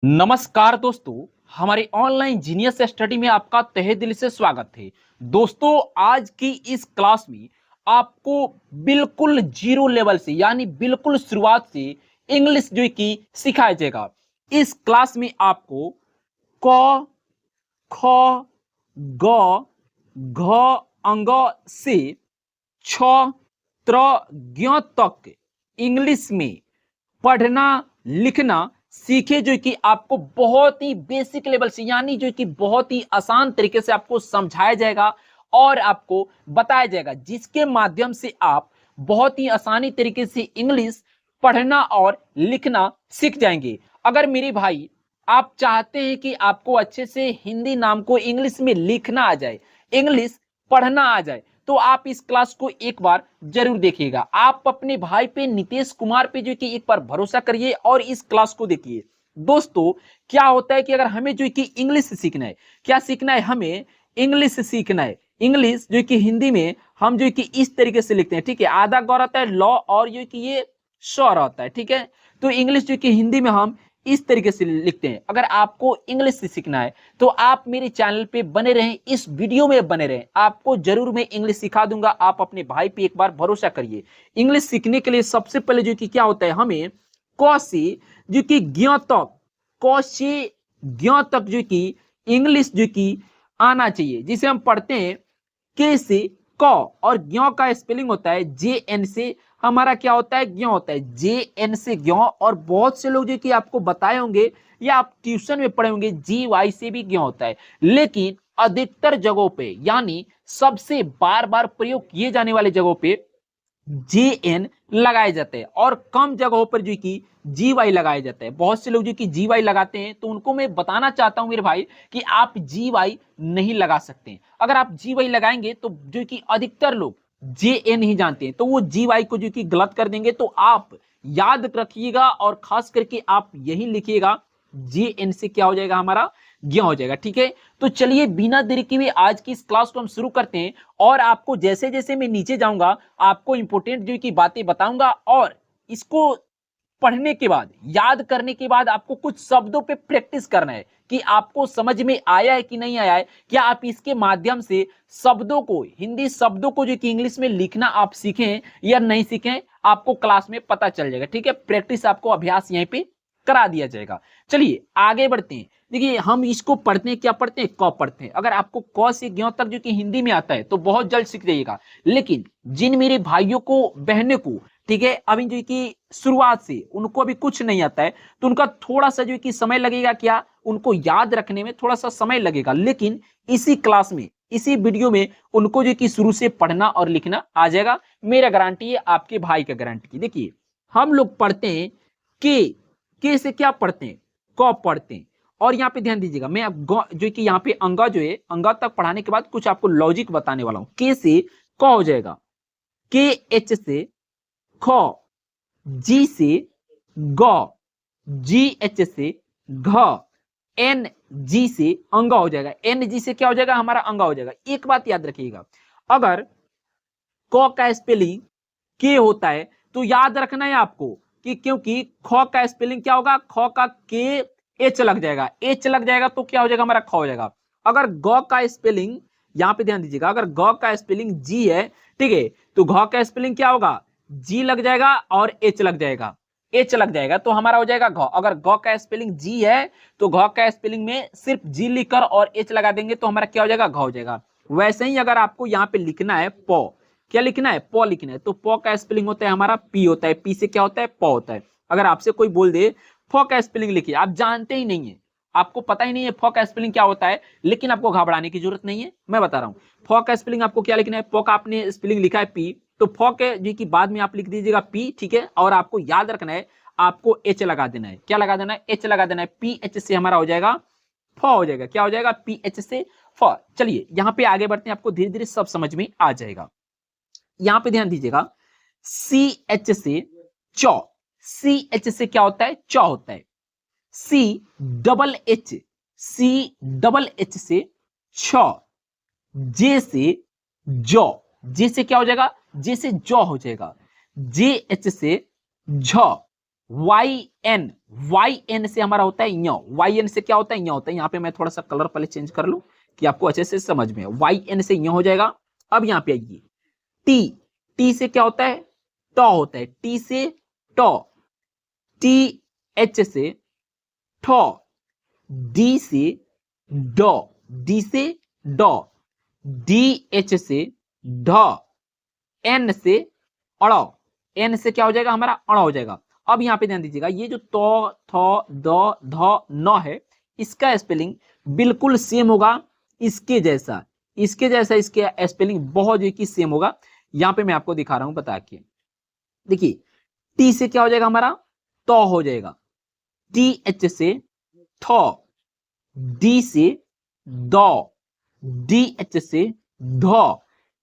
नमस्कार दोस्तों, हमारे ऑनलाइन जीनियस स्टडी में आपका तहे दिल से स्वागत है। दोस्तों, आज की इस क्लास में आपको बिल्कुल जीरो लेवल से यानी बिल्कुल शुरुआत से इंग्लिश जो है कि सिखाया जाएगा। इस क्लास में आपको क, ख, ग, घ, अंग से छ, त्र, ज्ञ तक इंग्लिश में पढ़ना लिखना सीखे, जो कि आपको बहुत ही बेसिक लेवल से यानी जो कि बहुत ही आसान तरीके से आपको समझाया जाएगा और आपको बताया जाएगा, जिसके माध्यम से आप बहुत ही आसानी तरीके से इंग्लिश पढ़ना और लिखना सीख जाएंगे। अगर मेरे भाई आप चाहते हैं कि आपको अच्छे से हिंदी नाम को इंग्लिश में लिखना आ जाए, इंग्लिश पढ़ना आ जाए, तो आप इस क्लास को एक बार जरूर देखिएगा। आप अपने भाई पे नितेश कुमार पे जो कि एक बार भरोसा करिए और इस क्लास को देखिए। दोस्तों, क्या होता है कि अगर हमें जो कि इंग्लिश सीखना है, क्या सीखना है, हमें इंग्लिश सीखना है। इंग्लिश जो कि हिंदी में हम जो कि इस तरीके से लिखते हैं, ठीक है। आधा गौ रहता है लॉ और जो कि ये श रहता है, ठीक है। तो इंग्लिश जो कि हिंदी में हम इस तरीके से लिखते हैं। अगर आपको इंग्लिश सीखना है तो आप मेरे चैनल पे बने रहें, इस वीडियो में बने रहें, आपको जरूर मैं इंग्लिश सिखा दूंगा। आप अपने भाई पे एक बार भरोसा करिए। इंग्लिश सीखने के लिए सबसे पहले जो कि क्या होता है, हमें क से जो कि ज्ञ तक, क से ज्ञ तक जो कि इंग्लिश जो कि आना चाहिए, जिसे हम पढ़ते हैं के से क, और ज्ञ का स्पेलिंग होता है जे एन से हमारा क्या होता है, ज्ञ होता है, जे एन से ज्ञ। और बहुत से लोग जो कि आपको बताए होंगे या आप ट्यूशन में पढ़े होंगे, जी वाई से भी ज्ञ होता है। लेकिन अधिकतर जगहों पे यानी सबसे बार बार प्रयोग किए जाने वाले जगहों पे जे एन लगाए जाते हैं और कम जगहों पर जो कि जी वाई लगाए जाते हैं। बहुत से लोग जो कि जी वाई लगाते हैं, तो उनको मैं बताना चाहता हूं मेरे भाई कि आप जी वाई नहीं लगा सकते। अगर आप जी वाई लगाएंगे तो जो कि अधिकतर लोग जे एन ही जानते हैं, तो वो जी वाई को जो कि गलत कर देंगे। तो आप याद रखिएगा और खास करके आप यही लिखिएगा, जे एन से क्या हो जाएगा, हमारा ज्ञ हो जाएगा, ठीक है। तो चलिए बिना देरी के हुए आज की इस क्लास को हम शुरू करते हैं। और आपको जैसे जैसे मैं नीचे जाऊंगा, आपको इंपोर्टेंट जो की बातें बताऊंगा और इसको पढ़ने के बाद, याद करने के बाद आपको कुछ शब्दों पे प्रैक्टिस करना है कि आपको समझ में आया है कि नहीं आया है। क्या आप इसके माध्यम से शब्दों को, हिंदी शब्दों को जो कि इंग्लिश में लिखना आप सीखें या नहीं सीखें, आपको क्लास में पता चल जाएगा, ठीक है। प्रैक्टिस आपको अभ्यास यहीं पे करा दिया जाएगा। चलिए आगे बढ़ते हैं। देखिए हम इसको पढ़ते हैं, क्या पढ़ते हैं, क पढ़ते हैं। अगर आपको क से ज्ञ तक जो कि हिंदी में आता है तो बहुत जल्द सीख जाइएगा। लेकिन जिन मेरे भाइयों को, बहनों को, ठीक है, अभी जो कि शुरुआत से उनको अभी कुछ नहीं आता है, तो उनका थोड़ा सा जो कि समय लगेगा, क्या उनको याद रखने में थोड़ा सा समय लगेगा। लेकिन इसी क्लास में, इसी वीडियो में उनको जो कि शुरू से पढ़ना और लिखना आ जाएगा। मेरा गारंटी है, आपके भाई का गारंटी है। देखिए हम लोग पढ़ते हैं के से क्या पढ़ते हैं, क पढ़ते हैं। और यहाँ पे ध्यान दीजिएगा, मैं अब जो कि यहाँ पे अंगा जो है, अंगा तक पढ़ाने के बाद कुछ आपको लॉजिक बताने वाला हूं। के से क हो जाएगा, के एच से ख, जी से ग, जी एच से घ, एन जी से अंगा हो जाएगा, एन जी से क्या हो जाएगा, हमारा अंगा हो जाएगा। एक बात याद रखिएगा, अगर क का स्पेलिंग के होता है तो याद रखना है आपको कि क्योंकि ख का स्पेलिंग क्या होगा, ख का के एच लग जाएगा, एच लग जाएगा तो क्या हो जाएगा, हमारा ख हो जाएगा। अगर ग का स्पेलिंग, यहां पे ध्यान दीजिएगा, अगर ग का स्पेलिंग जी है, ठीक है, तो घ का स्पेलिंग क्या होगा, जी लग जाएगा और एच लग जाएगा, एच लग जाएगा तो हमारा हो जाएगा घ। अगर ग का स्पेलिंग जी है तो घ का स्पेलिंग में सिर्फ जी लिखकर और एच लगा देंगे तो हमारा क्या हो जाएगा, घ हो जाएगा। वैसे ही अगर आपको यहाँ पे लिखना है प, क्या लिखना है, प लिखना है, तो प का स्पेलिंग होता है हमारा पी होता है, पी से क्या होता है, प होता है। अगर आपसे कोई बोल दे फ का स्पेलिंग लिखिए, आप जानते ही नहीं है, आपको पता ही नहीं है फ का स्पेलिंग क्या होता है, लेकिन आपको घबराने की जरूरत नहीं है, मैं बता रहा हूं। फ का स्पेलिंग आपको क्या लिखना है, फ का आपने स्पेलिंग लिखा है पी, तो फ के जी की बाद में आप लिख दीजिएगा पी, ठीक है। और आपको याद रखना है, आपको एच लगा देना है, क्या लगा देना है, एच लगा देना है। पी एच से हमारा हो जाएगा फ हो जाएगा, क्या हो जाएगा, पी एच से फ। चलिए यहाँ पे आगे बढ़ते हैं, आपको धीरे धीरे सब समझ में आ जाएगा। यहां पे ध्यान दीजिएगा, सी एच से चौ, सी एच से क्या होता है, चौ होता है। C double H, C double H से छ, जे से जौ, जे से क्या हो जाएगा, जे से जौ हो जाएगा। जे एच से झ, वाई एन, वाई एन से हमारा होता है य, वाई एन से क्या होता है य होता है। यहाँ पे मैं थोड़ा सा कलर पहले चेंज कर लूं कि आपको अच्छे से समझ में। वाई एन से य हो जाएगा। अब यहाँ पे आइए, टी, टी से क्या होता है ट होता है, टी से ट, टी एच से ठ, डी से ड, डी से ड, डी एच से ढ, एन से अड़, एन से क्या हो जाएगा हमारा अड़ हो जाएगा। अब यहां पे ध्यान दीजिएगा, ये जो तो, थ, द, ध, न है, इसका स्पेलिंग बिल्कुल सेम होगा इसके जैसा, इसके जैसा इसके स्पेलिंग बहुत जो कि सेम होगा। यहां पे मैं आपको दिखा रहा हूं बता के। देखिए, टी से क्या हो जाएगा हमारा तो हो जाएगा, टी एच से थ, डी से द, डी एच से ध,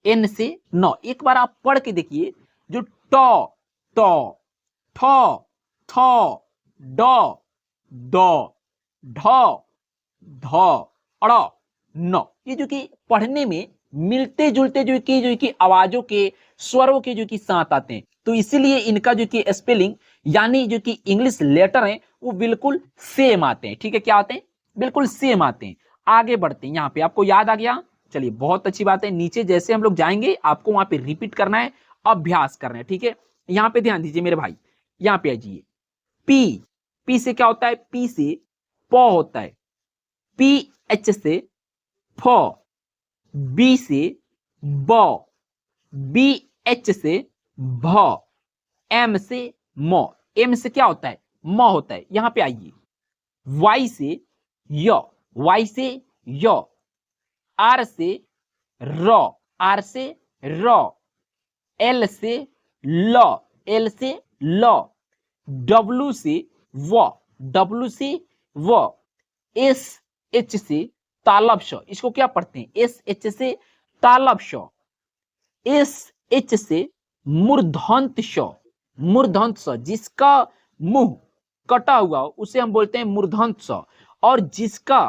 एन से न। एक बार आप पढ़ के देखिए, जो ट, ट, ठ, थ, ड, ड, ढ, ध, अड़, न, ये जो कि पढ़ने में मिलते जुलते जो कि आवाजों के स्वरों के जो कि साथ आते हैं, तो इसीलिए इनका जो कि स्पेलिंग यानी जो कि इंग्लिश लेटर है वो बिल्कुल सेम आते हैं। ठीक है, क्या आते हैं बिल्कुल सेम आते हैं। आगे बढ़ते हैं, यहाँ पे आपको याद आ गया, चलिए बहुत अच्छी बात है। नीचे जैसे हम लोग जाएंगे आपको वहां पे रिपीट करना है, अभ्यास करना है। ठीक है, यहाँ पे ध्यान दीजिए मेरे भाई, यहाँ पे आ जाइए। पी, पी से क्या होता है, पी से प होता है, पी एच से फ, बी से ब, बी एच से भ, एम से म, एम से क्या होता है म होता है। यहां पे आइए, वाई से य, वाई से य, आर से र, आर से र, एल से ल, एल से ल, डब्लू से व, डब्लू से व, एस एच से तालब श, इसको क्या पढ़ते हैं एस एच से तालब श, एस एच से मूर्धन्त श, मूर्धन्त स, जिसका मुंह कटा हुआ उसे हम बोलते हैं मूर्धन्त स, और जिसका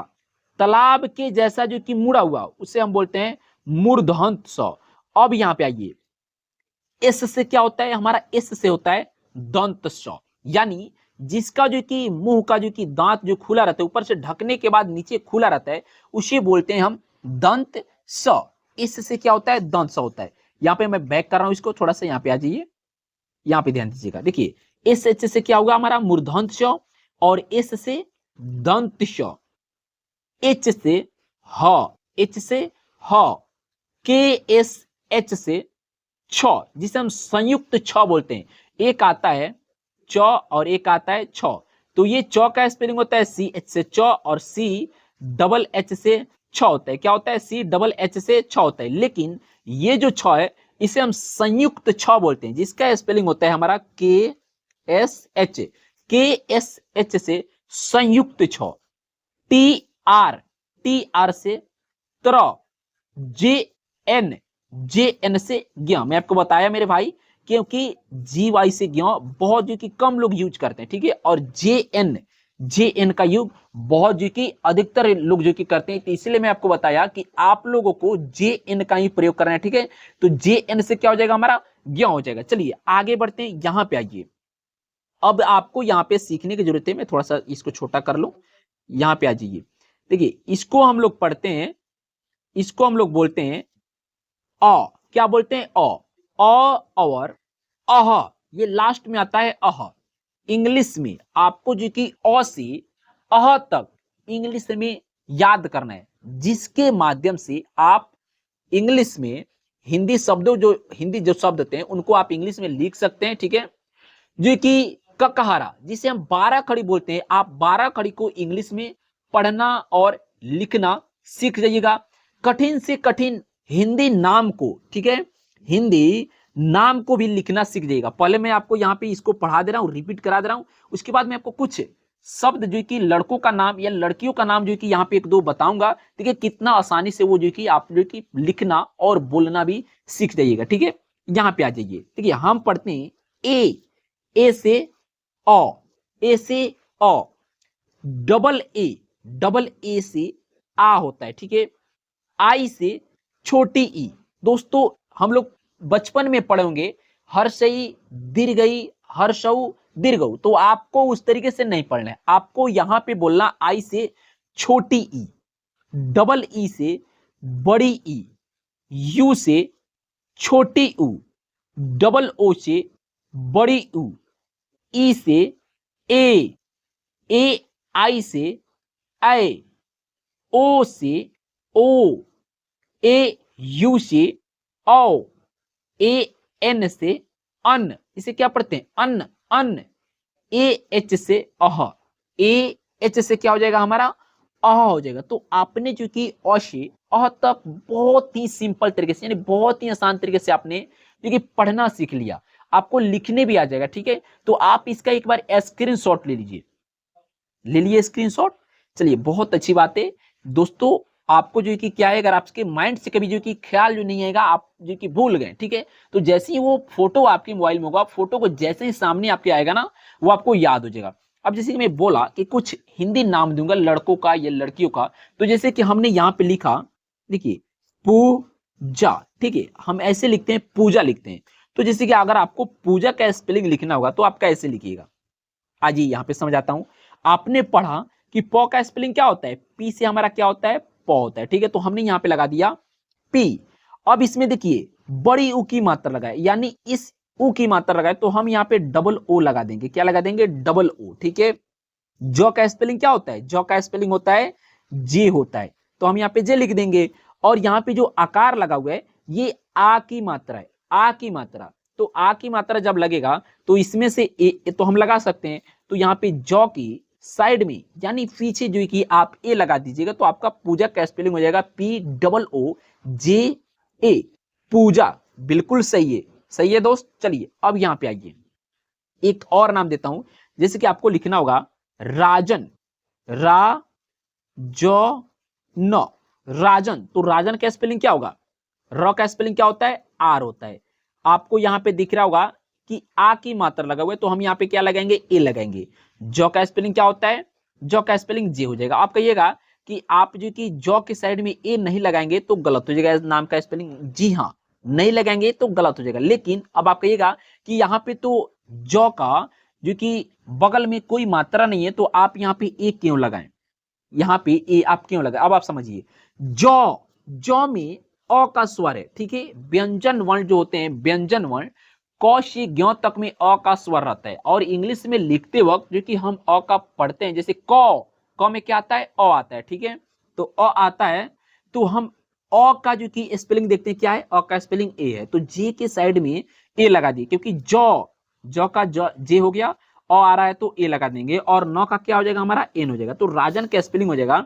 तालाब के जैसा जो कि मुड़ा हुआ उसे हम बोलते हैं मूर्धन्त स। अब यहां पे आइए, एस से क्या होता है हमारा, एस से होता है दंत स, यानी जिसका जो कि मुंह का जो कि दांत जो खुला रहता है, ऊपर से ढकने के बाद नीचे खुला रहता है, उसे बोलते हैं हम दंत स। इस से क्या होता है दंत स होता है। यहाँ पे मैं बैक कर रहा हूं इसको, थोड़ा सा यहाँ पे आ जाइए, यहाँ पे ध्यान दीजिएगा। देखिए, एस एच से क्या होगा हमारा मूर्धन्त स, और एस से दंत स, एच से ह, एच से ह, के एस एच से छ, जिसे हम संयुक्त छ बोलते हैं। एक आता है च और एक आता है छ, तो ये च का स्पेलिंग होता है सी एच से च, और सी डबल एच से छ होता है। क्या होता है सी डबल एच से छ होता है। लेकिन ये जो छ है इसे हम संयुक्त छ बोलते हैं, जिसका स्पेलिंग होता है हमारा के एस एच, के एस एच से संयुक्त छ, टी आर, टी आर से त्र, जे एन, जे एन से ज्ञ। मैं आपको बताया मेरे भाई, क्योंकि जी वाई से ज्ञ बहुत जो कि कम लोग यूज करते हैं। ठीक है, और जे एन, जे एन का यूज बहुत जो कि अधिकतर लोग जो कि करते हैं, तो इसलिए मैं आपको बताया कि आप लोगों को जे एन का ही प्रयोग करना है। ठीक है, तो जे एन से क्या हो जाएगा हमारा ज्ञ हो जाएगा। चलिए आगे बढ़ते हैं, यहां पे आइए। अब आपको यहां पे सीखने की जरूरत है, मैं थोड़ा सा इसको छोटा कर लूं, यहां पे आ जाइए। देखिए, इसको हम लोग पढ़ते हैं, इसको हम लोग बोलते हैं अ, क्या बोलते हैं और अह, ये लास्ट में आता है अह। इंग्लिश में आपको जो कि अ से अह तक इंग्लिश में याद करना है, जिसके माध्यम से आप इंग्लिश में हिंदी जो शब्द होते हैं उनको आप इंग्लिश में लिख सकते हैं। ठीक है, जो कि ककहरा, जिसे हम 12 खड़ी बोलते हैं, आप 12 खड़ी को इंग्लिश में पढ़ना और लिखना सीख जाइएगा। कठिन से कठिन हिंदी नाम को, ठीक है, हिंदी नाम को भी लिखना सीख जाइएगा। पहले मैं आपको यहाँ पे इसको पढ़ा दे रहा हूँ, रिपीट करा दे रहा हूँ, उसके बाद मैं आपको कुछ शब्द जो कि लड़कों का नाम या लड़कियों का नाम जो कि यहाँ पे एक दो बताऊंगा। ठीक है, कितना आसानी से वो जो कि आप जो कि लिखना और बोलना भी सीख जाइएगा। ठीक है, यहाँ पे आ जाइए। ठीक है, हम पढ़ते हैं ए से अ, ए से अ, डबल ए से आ होता है। ठीक है, आई से छोटी ई। दोस्तों हम लोग बचपन में पढ़े होंगे हर्षई दीर्घई हर्षऊ दीर्घऊ, तो आपको उस तरीके से नहीं पढ़ना है, आपको यहां पे बोलना आई से छोटी ई, डबल ई से बड़ी ई, यू से छोटी ऊ, डबल ओ से बड़ी ऊ, ई से ए आई से ए, ओ से ओ, ए यू से औ, ए एन से अन, इसे क्या पढ़ते हैं अन, अन, ए एच से अह, ए एच से क्या हो जाएगा हमारा अह हो जाएगा। तो आपने जो कि अ से अह तक बहुत ही सिंपल तरीके से, यानी बहुत ही आसान तरीके से आपने जो कि पढ़ना सीख लिया, आपको लिखने भी आ जाएगा। ठीक है, तो आप इसका एक बार स्क्रीनशॉट ले लीजिए, ले लिए स्क्रीनशॉट। चलिए, बहुत अच्छी बात है दोस्तों। आपको जो कि क्या है, अगर आपके माइंड से कभी जो कि ख्याल जो नहीं आएगा, आप जो कि भूल गए, ठीक है, तो जैसे ही वो फोटो आपके मोबाइल में होगा, फोटो को जैसे ही सामने आपके आएगा ना, वो आपको याद हो जाएगा। अब जैसे कि मैं बोला कि कुछ हिंदी नाम दूंगा लड़कों का या लड़कियों का, तो जैसे कि हमने यहाँ पे लिखा, देखिए पूजा, ठीक है, हम ऐसे लिखते हैं, पूजा लिखते हैं। तो जैसे कि अगर आपको पूजा का स्पेलिंग लिखना होगा तो आप कैसे लिखिएगा, आज यहाँ पे समझ आता हूं। आपने पढ़ा कि प का स्पेलिंग क्या होता है, पी से हमारा क्या होता है, प होता है, ठीक है, तो हमने यहाँ पे लगा दिया पी। अब इसमें देखिए बड़ी ऊ की मात्रा लगाए, यानी इस ऊ की मात्रा लगाए, तो हम यहाँ पे डबल ओ लगा देंगे, क्या लगा देंगे, डबल ओ, ठीक है। जौ का स्पेलिंग क्या होता है, जौ का स्पेलिंग होता है जे होता है, तो हम यहाँ पे जे लिख देंगे। और यहाँ पे जो आकार लगा हुआ है ये आ की मात्रा है, आ की मात्रा, तो आ की मात्रा जब लगेगा तो इसमें से ए तो हम लगा सकते हैं, तो यहाँ पे जौ की साइड में यानी पीछे जो कि आप ए लगा दीजिएगा, तो आपका पूजा का स्पेलिंग हो जाएगा पी डबल ओ जे ए, पूजा। बिल्कुल सही है, सही है दोस्त। चलिए अब यहाँ पे आइए, एक और नाम देता हूं, जैसे कि आपको लिखना होगा राजन, रा जो न, राजन, तो राजन का स्पेलिंग क्या होगा, र का स्पेलिंग क्या होता है, आर होता है। आपको यहाँ पे दिख रहा होगा कि आ की मात्रा लगा हुआ है, तो हम यहाँ पे क्या लगाएंगे, ए लगाएंगे। जौ का स्पेलिंग क्या होता है, जौ का स्पेलिंग जे हो जाएगा। आप कहिएगा कि आप जो कि जौ के साइड में ए नहीं लगाएंगे तो गलत हो जाएगा नाम का स्पेलिंग, जी हाँ, नहीं लगाएंगे तो गलत हो जाएगा। लेकिन अब आप कहिएगा कि यहाँ पे तो जौ का जो कि बगल में कोई मात्रा नहीं है, तो आप यहाँ पे ए क्यों लगाएं, यहाँ पे ए आप क्यों लगाए, अब आप समझिए। जौ, जौ में अ का स्वर है, ठीक है, व्यंजन वर्ण जो होते हैं, व्यंजन वर्ण क से ज्ञ तक में अ का स्वर रहता है। और इंग्लिश में लिखते वक्त जो कि हम अ का पढ़ते हैं, जैसे क में क्या आता है, अ आता है, ठीक है, तो अ आता है, तो हम अ का जो कि स्पेलिंग देखते हैं क्या है, अ का स्पेलिंग ए है, तो जे के साइड में ए लगा दिए, क्योंकि जौ, जौ का जे हो गया, अ आ रहा है तो ए लगा देंगे, और नौ का क्या हो जाएगा हमारा, एन हो जाएगा। तो राजन का स्पेलिंग हो जाएगा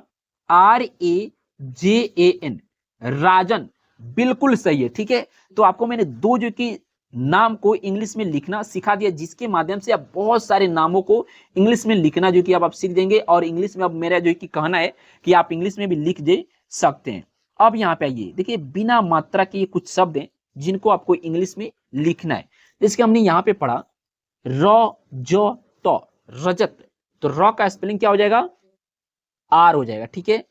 R A J A N, राजन। बिल्कुल सही है, ठीक है। तो आपको मैंने दो जो कि नाम को इंग्लिश में लिखना सिखा दिया, जिसके माध्यम से आप बहुत सारे नामों को इंग्लिश में लिखना जो कि आप सीख देंगे। और इंग्लिश में अब मेरा जो कि कहना है कि आप इंग्लिश में भी लिख दे सकते हैं। अब यहाँ पे आइए, देखिए बिना मात्रा के कुछ शब्द हैं जिनको आपको इंग्लिश में लिखना है। जैसे हमने यहाँ पे पढ़ा र जो तो, रजत, तो र का स्पेलिंग क्या हो जाएगा, आर हो जाएगा, ठीक है।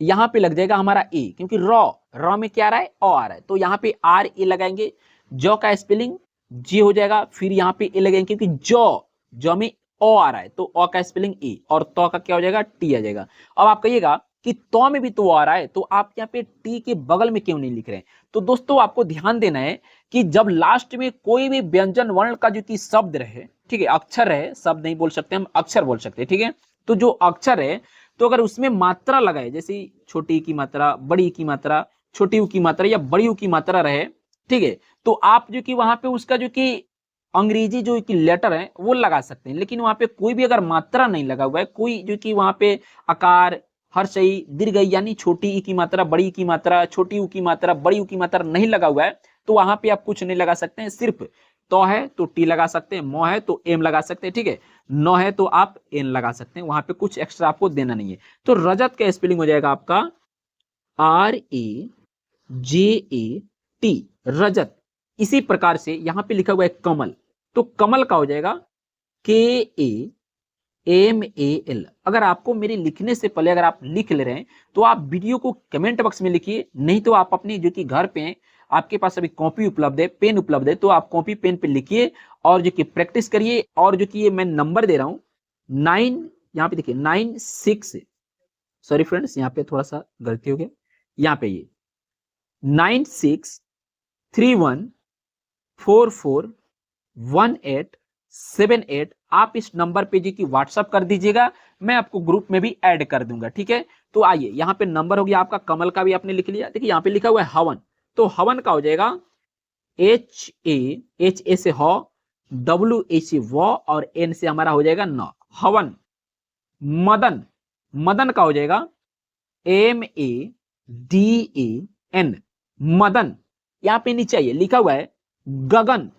यहां पे लग जाएगा हमारा ए, क्योंकि र में क्या आ रहा है, अ आ रहा है, तो यहाँ पे आर ए लगाएंगे। जौ का स्पेलिंग जी हो जाएगा, फिर यहाँ पे ए लगाएंगे, क्योंकि जौ में ओ आ रहा है, तो अ का स्पेलिंग ए, और तो का क्या हो जाएगा, टी आ जाएगा। अब आप कहिएगा कि तो में भी तो आ रहा है, तो आप यहाँ पे टी के बगल में क्यों नहीं लिख रहे हैं। तो दोस्तों आपको ध्यान देना है कि जब लास्ट में कोई भी व्यंजन वर्ण का जो कि शब्द रहे, ठीक है, अक्षर है, शब्द नहीं बोल सकते हम, अक्षर बोल सकते हैं, ठीक है, तो जो अक्षर है, तो अगर उसमें मात्रा लगाए, जैसे छोटी की मात्रा, बड़ी की मात्रा, छोटी ऊ की मात्रा या बड़ी ऊ की मात्रा रहे, ठीक है, तो आप जो कि वहां पे उसका जो कि अंग्रेजी जो कि लेटर है वो लगा सकते हैं। लेकिन वहां पे कोई भी अगर मात्रा नहीं लगा हुआ है, कोई जो कि वहां पे आकार, हर्षई दीर्घई यानी छोटी ई की मात्रा, बड़ी की मात्रा, छोटी ऊ की मात्रा, बड़ी ऊ की मात्रा नहीं लगा हुआ है, तो वहां पे आप कुछ नहीं लगा सकते हैं। सिर्फ तो है तो टी लगा सकते हैं, मो है तो एम लगा सकते हैं, ठीक है, नो है तो आप एन लगा सकते हैं, वहां पे कुछ एक्स्ट्रा आपको देना नहीं है। तो रजत का स्पेलिंग हो जाएगा आपका R A J A T, रजत। इसी प्रकार से यहां पे लिखा हुआ है कमल, तो कमल का हो जाएगा के ए एम ए एल। अगर आपको मेरे लिखने से पहले अगर आप लिख ले रहे हैं तो आप वीडियो को कमेंट बॉक्स में लिखिए, नहीं तो आप अपने जो कि घर पे आपके पास अभी कॉपी उपलब्ध है, पेन उपलब्ध है, तो आप कॉपी पेन पे लिखिए और जो कि प्रैक्टिस करिए। और जो कि ये मैं नंबर दे रहा हूं 9, यहाँ पे देखिए 96, सॉरी फ्रेंड्स यहाँ पे थोड़ा सा गलती हो गया, यहाँ पे ये 9631441878, आप इस नंबर पे जी की व्हाट्सअप कर दीजिएगा, मैं आपको ग्रुप में भी ऐड कर दूंगा, ठीक है। तो आइए यहाँ पे नंबर हो गया आपका, कमल का भी आपने लिख लिया। देखिए यहाँ पे लिखा हुआ है हवन, तो हवन का हो जाएगा H A से ह, W A से व, और N से हमारा हो जाएगा न, हवन। मदन, मदन का हो जाएगा MADAN, मदन। यहाँ पे नीचे आइए लिखा हुआ है गगन,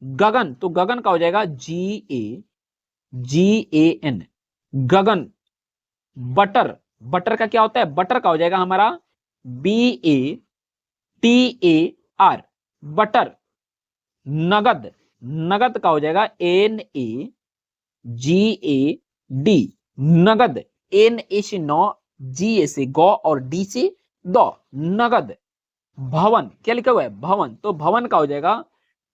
गगन, तो गगन का हो जाएगा GAGAN, गगन। बटर, बटर का क्या होता है, बटर का हो जाएगा हमारा BATAR, बटर। नगद, नगद का हो जाएगा NAGAD, नगद। NA से नौ, GA से गौ, और D से दो, नगद। भवन, क्या लिखा हुआ है, भवन, तो भवन का हो जाएगा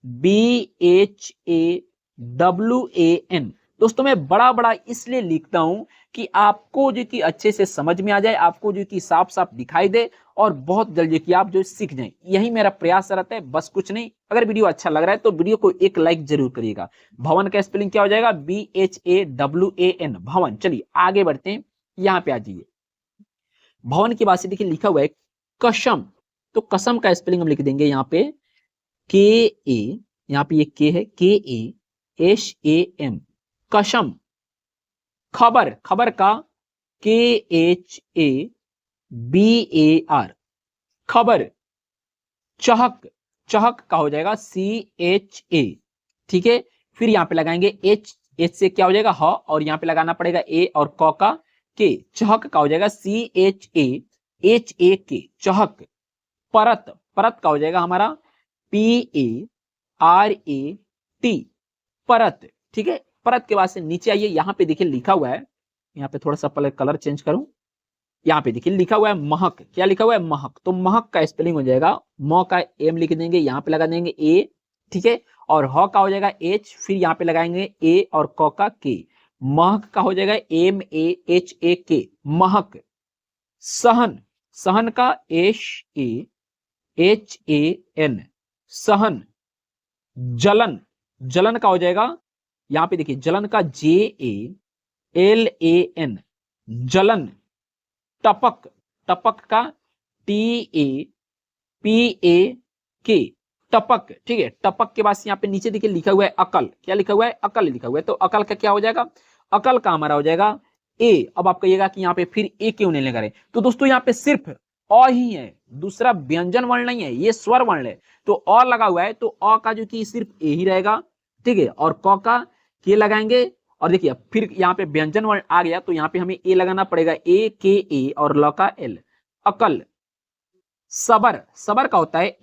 BHAWAN। दोस्तों मैं बड़ा बड़ा इसलिए लिखता हूं कि आपको जो कि अच्छे से समझ में आ जाए, आपको जो कि साफ साफ दिखाई दे, और बहुत जल्दी कि आप जो सीख जाएं, यही मेरा प्रयास रहता है, बस कुछ नहीं। अगर वीडियो अच्छा लग रहा है तो वीडियो को एक लाइक जरूर करिएगा। भवन का स्पेलिंग क्या हो जाएगा, BHAWAN, भवन। चलिए आगे बढ़ते हैं, यहाँ पे आ जाइए। भवन के बाद से देखिए लिखा हुआ है कसम, तो कसम का स्पेलिंग हम लिख देंगे यहाँ पे KA, यहाँ पे ये K है, KASAM, कसम। खबर, खबर का KHABAR, खबर। चहक, चहक का हो जाएगा CHA, ठीक है। फिर यहाँ पे लगाएंगे H, H से क्या हो जाएगा ह, और यहाँ पे लगाना पड़ेगा A, और क का K, चहक का हो जाएगा CHAHAK, चहक। परत, परत का हो जाएगा हमारा PARAT, परत, ठीक है। परत के बाद से नीचे आइए, यहाँ पे देखिए लिखा हुआ है, यहाँ पे थोड़ा सा पहले कलर चेंज करूं, यहाँ पे देखिए लिखा हुआ है महक, क्या लिखा हुआ है, महक। तो महक का स्पेलिंग हो जाएगा, म का M लिख देंगे, यहाँ पे लगा देंगे A, ठीक है, और ह का हो जाएगा H, फिर यहाँ पे लगाएंगे A, और क का K, महक का हो जाएगा MAHAK, महक। सहन, सहन का SAHAN, सहन। जलन, जलन का हो जाएगा, यहाँ पे देखिए जलन का JALAN, जलन। टपक, टपक का TAPAK, टपक, ठीक है। टपक के बाद यहाँ पे नीचे देखिए लिखा हुआ है अकल, क्या लिखा हुआ है, अकल लिखा हुआ है, तो अकल का क्या हो जाएगा, अकल का हमारा हो जाएगा A। अब आप कहिएगा कि यहाँ पे फिर A क्यों नहीं लगा रहे, तो दोस्तों यहाँ पे सिर्फ अ ही है, दूसरा व्यंजन वर्ण नहीं है, ये स्वर वर्ण है, तो अ लगा हुआ है, तो अ का जो कि सिर्फ A ही रहेगा, ठीक है, और क का के लगाएंगे, और देखिए फिर यहाँ पे व्यंजन वर्ण आ गया, तो यहाँ पे हमें ए लगाना पड़ेगा, AKA, और ल का L, अकल। सबर, सबर का होता है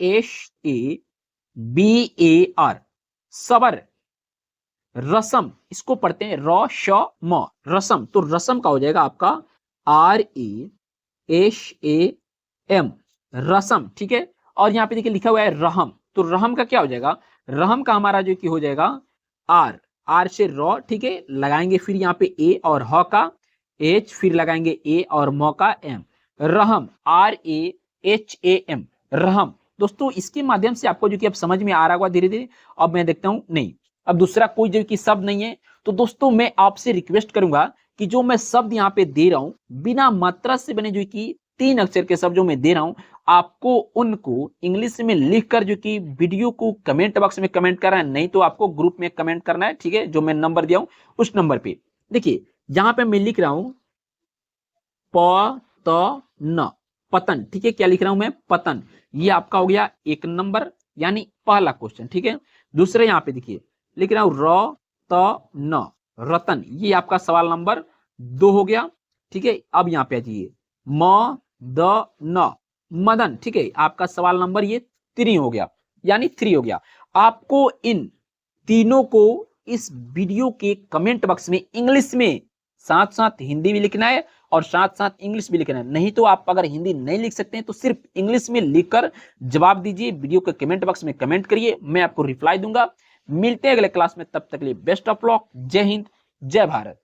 SABAR, सबर। रसम, इसको पढ़ते हैं RSM, रसम, तो रसम का हो जाएगा आपका RASAM, रसम, ठीक है। और यहाँ पे देखिए लिखा हुआ है रहम, तो रहम का क्या हो जाएगा, रहम का हमारा जो कि हो जाएगा R से र, ठीक है, लगाएंगे फिर यहाँ पे A, और ह का H, फिर लगाएंगे A, और म का M, रहम, RAHAM, रहम। दोस्तों इसके माध्यम से आपको जो कि अब समझ में आ रहा होगा धीरे धीरे। अब मैं देखता हूं नहीं, अब दूसरा कोई जो कि शब्द नहीं है, तो दोस्तों मैं आपसे रिक्वेस्ट करूंगा कि जो मैं शब्द यहाँ पे दे रहा हूं, बिना मात्रा से बने जो कि 3 अक्षर के शब्द जो मैं दे रहा हूं, आपको उनको इंग्लिश में लिखकर जो कि वीडियो को कमेंट बॉक्स में कमेंट करना है, नहीं तो आपको ग्रुप में कमेंट करना है, ठीक है, जो मैं नंबर दिया हूं उस नंबर पे। देखिए यहां पे मैं लिख रहा हूं पतन, पतन, ठीक है, क्या लिख रहा हूं मैं, पतन। ये आपका हो गया 1 नंबर, यानी पहला क्वेश्चन, ठीक है। दूसरे यहाँ पे देखिए लिख रहा हूं रतन, रतन, ये आपका सवाल नंबर 2 हो गया, ठीक है। अब यहाँ पे आ जाइए मदन, मदन, ठीक है, आपका सवाल नंबर ये 3 हो गया, यानी 3 हो गया। आपको इन तीनों को इस वीडियो के कमेंट बॉक्स में इंग्लिश में साथ साथ हिंदी भी लिखना है और साथ साथ इंग्लिश भी लिखना है। नहीं तो आप अगर हिंदी नहीं लिख सकते हैं तो सिर्फ इंग्लिश में लिखकर जवाब दीजिए, वीडियो के कमेंट बॉक्स में कमेंट करिए, मैं आपको रिप्लाई दूंगा। मिलते हैं अगले क्लास में, तब तक के लिए बेस्ट ऑफ लक। जय हिंद, जय भारत।